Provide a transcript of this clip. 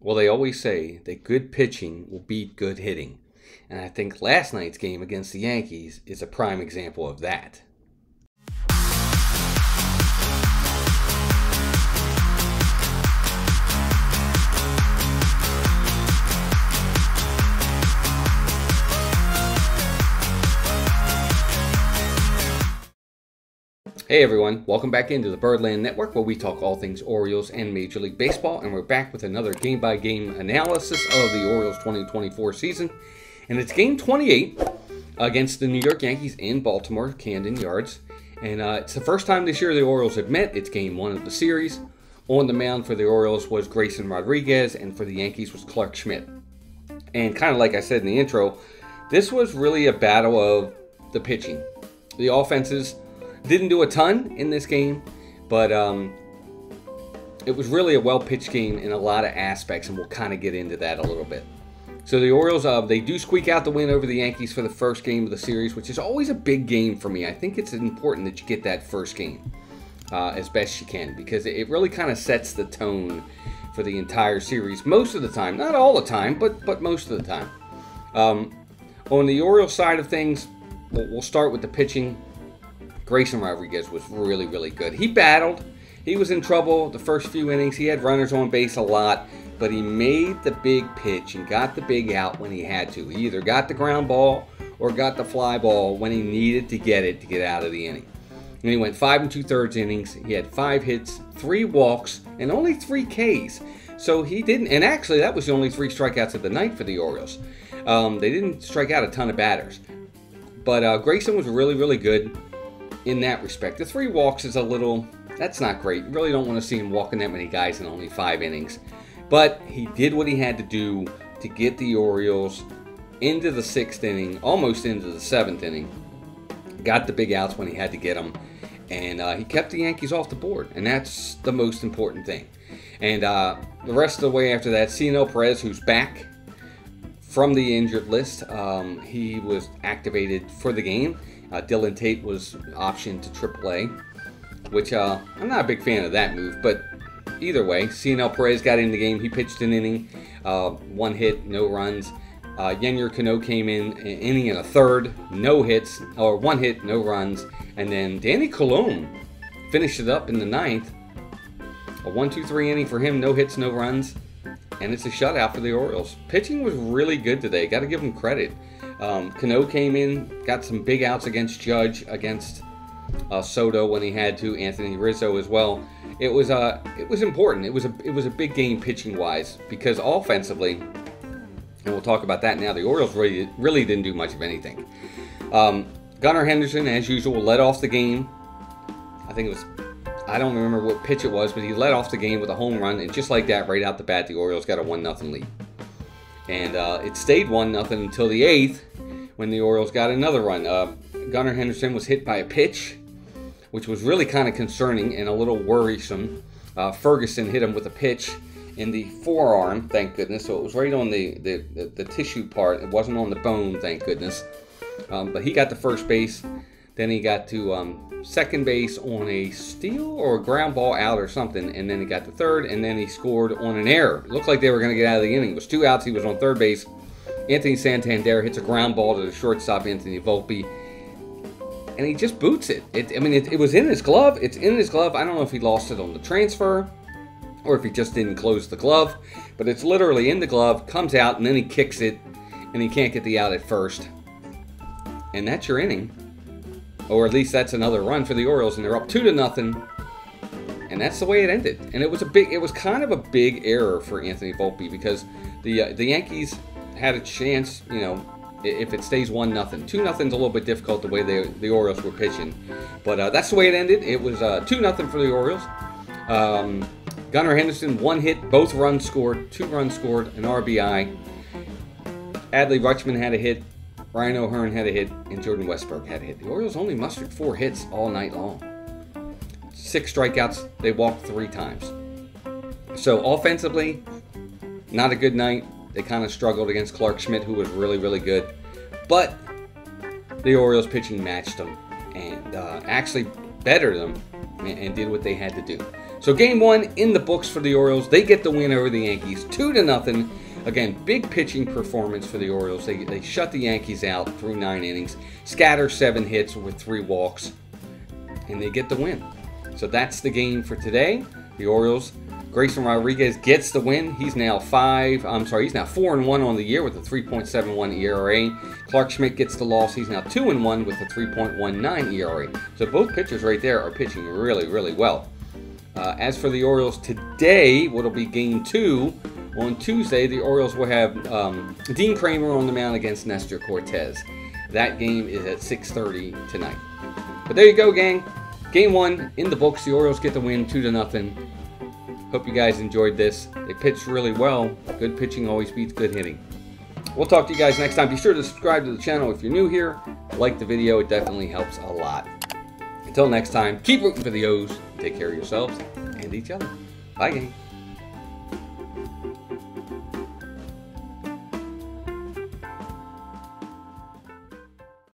Well, they always say that good pitching will beat good hitting. And I think last night's game against the Yankees is a prime example of that. Hey everyone, welcome back into the Birdland Network where we talk all things Orioles and Major League Baseball, and we're back with another game-by-game analysis of the Orioles 2024 season. And it's game 28 against the New York Yankees in Baltimore, Camden Yards. And it's the first time this year the Orioles have met. It's game 1 of the series. On the mound for the Orioles was Grayson Rodriguez, and for the Yankees was Clark Schmidt. And kind of like I said in the intro, this was really a battle of the pitching. The offenses didn't do a ton in this game, but it was really a well-pitched game in a lot of aspects, and we'll kind of get into that a little bit. So the Orioles, they do squeak out the win over the Yankees for the first game of the series, which is always a big game for me. I think it's important that you get that first game as best you can, because it really kind of sets the tone for the entire series most of the time. Not all the time, but most of the time. On the Orioles side of things, we'll start with the pitching. Grayson Rodriguez was really, really good. He battled. He was in trouble the first few innings. He had runners on base a lot, but he made the big pitch and got the big out when he had to. He either got the ground ball or got the fly ball when he needed to get it to get out of the inning. And he went 5 2/3 innings. He had 5 hits, 3 walks, and only 3 Ks. So he didn't, and actually that was the only 3 strikeouts of the night for the Orioles. They didn't strike out a ton of batters. But Grayson was really, really good in that respect. The 3 walks is a little, that's not great. You really don't want to see him walking that many guys in only 5 innings. But he did what he had to do to get the Orioles into the 6th inning, almost into the 7th inning. Got the big outs when he had to get them. And he kept the Yankees off the board. And that's the most important thing. And the rest of the way after that, Cionel Perez, who's back from the injured list, he was activated for the game. Dylan Tate was optioned to AAA, which I'm not a big fan of that move, but either way, Cionel Perez got in the game. He pitched an inning, 1 hit, no runs. Yennier Cano came in an inning and a third, no hits, or 1 hit, no runs. And then Danny Colon finished it up in the 9th. A 1-2-3 inning for him, no hits, no runs. And it's a shutout for the Orioles. Pitching was really good today. Got to give them credit. Cano came in, got some big outs against Judge, against Soto when he had to, Anthony Rizzo as well. It was important. It was a big game pitching wise, because offensively, and we'll talk about that now, the Orioles really didn't do much of anything. Gunnar Henderson, as usual, led off the game. I think it was, I don't remember what pitch it was, but he led off the game with a home run, and just like that, right out the bat, the Orioles got a 1-0 lead. And it stayed 1-0 until the 8th, when the Orioles got another run. Gunnar Henderson was hit by a pitch, which was really kind of concerning and a little worrisome. Ferguson hit him with a pitch in the forearm, thank goodness. So it was right on the tissue part. It wasn't on the bone, thank goodness. But he got to first base. Then he got to second base on a steal or a ground ball out or something. And then he got to third, and then he scored on an error. It looked like they were going to get out of the inning. It was 2 outs. He was on third base. Anthony Santander hits a ground ball to the shortstop, Anthony Volpe. And he just boots it. It was in his glove. It's in his glove. I don't know if he lost it on the transfer or if he just didn't close the glove. But it's literally in the glove, comes out, and then he kicks it, and he can't get the out at first. And that's your inning. Or at least that's another run for the Orioles, and they're up 2-0. And that's the way it ended. And it was kind of a big error for Anthony Volpe, because the Yankees had a chance, you know, if it stays 1-0. 2-0's a little bit difficult the way the Orioles were pitching. But that's the way it ended. It was 2-0 for the Orioles. Gunnar Henderson, 1 hit, both runs scored, 2 runs scored, an RBI. Adley Rutschman had a hit. Ryan O'Hearn had a hit, and Jordan Westburg had a hit. The Orioles only mustered 4 hits all night long. 6 strikeouts. They walked 3 times. So offensively, not a good night. They kind of struggled against Clark Schmidt, who was really, really good. But the Orioles pitching matched them and actually bettered them and did what they had to do. So game 1 in the books for the Orioles. They get the win over the Yankees, 2-0. Again, big pitching performance for the Orioles. They shut the Yankees out through 9 innings, scatter 7 hits with 3 walks, and they get the win. So that's the game for today. The Orioles, Grayson Rodriguez gets the win. He's now 4-1 on the year with a 3.71 ERA. Clark Schmidt gets the loss. He's now 2-1 with a 3.19 ERA. So both pitchers right there are pitching really, really well. As for the Orioles today, what'll be game 2, on Tuesday, the Orioles will have Dean Kramer on the mound against Nestor Cortez. That game is at 6:30 tonight. But there you go, gang. Game 1 in the books. The Orioles get the win, 2-0. Hope you guys enjoyed this. They pitched really well. Good pitching always beats good hitting. We'll talk to you guys next time. Be sure to subscribe to the channel if you're new here. Like the video. It definitely helps a lot. Until next time, keep rooting for the O's. Take care of yourselves and each other. Bye, gang.